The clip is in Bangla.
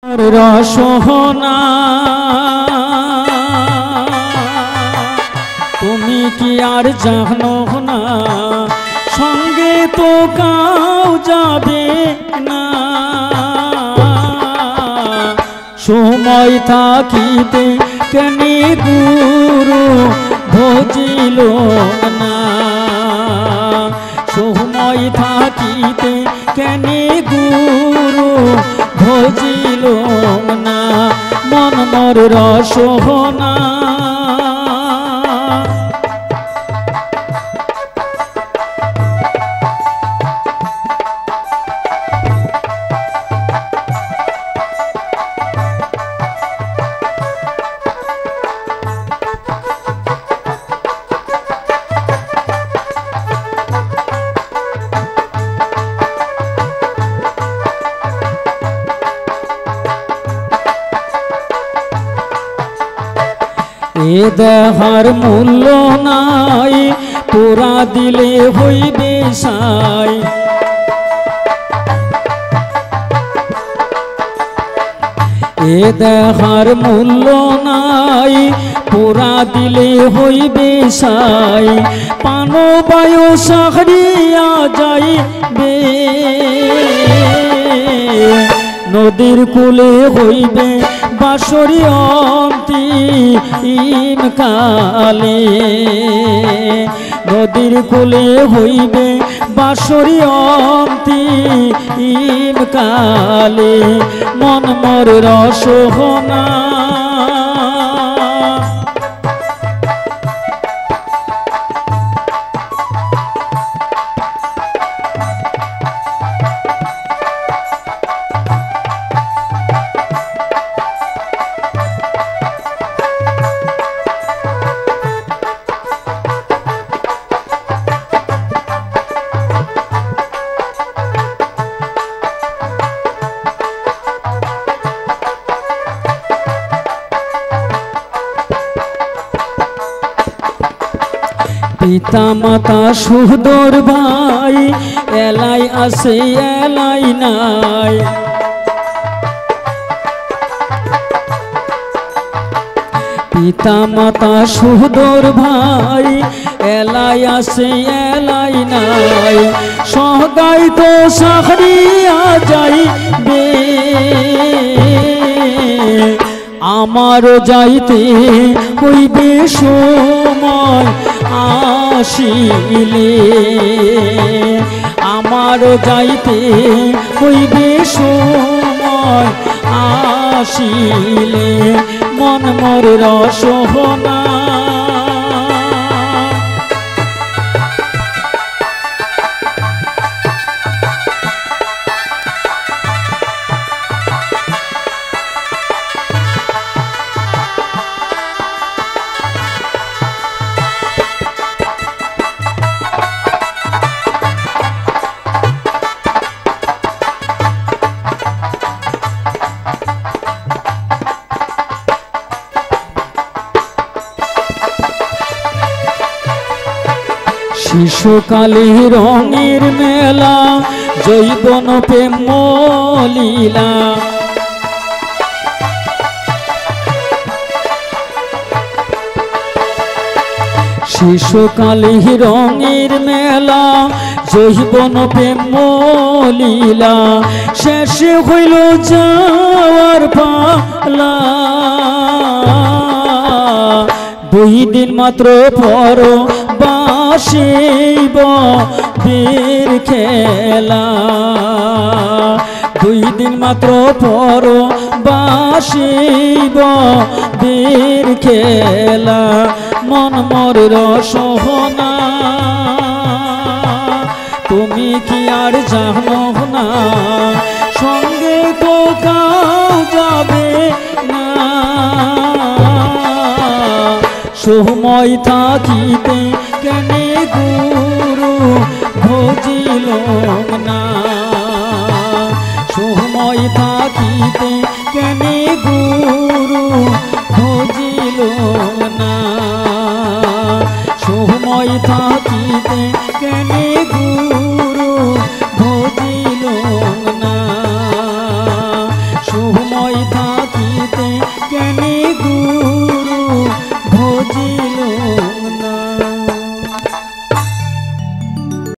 রসনা তুমি কি আর জানো না, সঙ্গে তো কাউ যাবে না। সময় থাকিতে কেন গুরু ভজিল না, সময় থাকিতে কেন গুরু ভজিল না। মন মোর রসনা এ দেহার মূল্য নাই, তোরা দিলে হইবে সাই। এ দেহার মূল্য নাই, তোরা দিলে হইবে সাই। পান বায়ু সাহরিয়া যাইবে, নদীর কূলে হইবে বাঁশরি অন্তিম কালে। নদীর কূলে হইবে বাঁশরি অন্তিম কালে। মন মোর রসনা পিতা মাতা সুদর ভাই, এলাই আছে এলাই নাই। পিতা মাতা সুদর ভাই, এলাই আছে এলাই নাই। সগাই তো সাহরিয়া যাইবে, আমারও যাইতে হইবে সময় আসিলে। আমারও যাইতে হইবে সময় আসিলে। মন মোর রসনা শিশুকালে রঙের মেলা, জৈবন প্রেম লীলা। শিশুকালে রঙের মেলা, জৈবন প্রেম লীলা। শেষে হইল যাওয়ার পালা, 2 দিন মাত্র পর বাসিব বীর খেলা। 2 দিন মাত্র পর বাসিব বীর খেলা। মন মোর রসনা তুমি কি আর জানো না, সঙ্গে তো কাউ যাবে না। সময় থাকিতে কেন গুরু ভজিল না, সময় থাকিতে কেন গুরু ভজিল না। সময় থাকিতে কেন গুরু ভজিল না, সময় থাকিতে কেনে গুরু ভজিল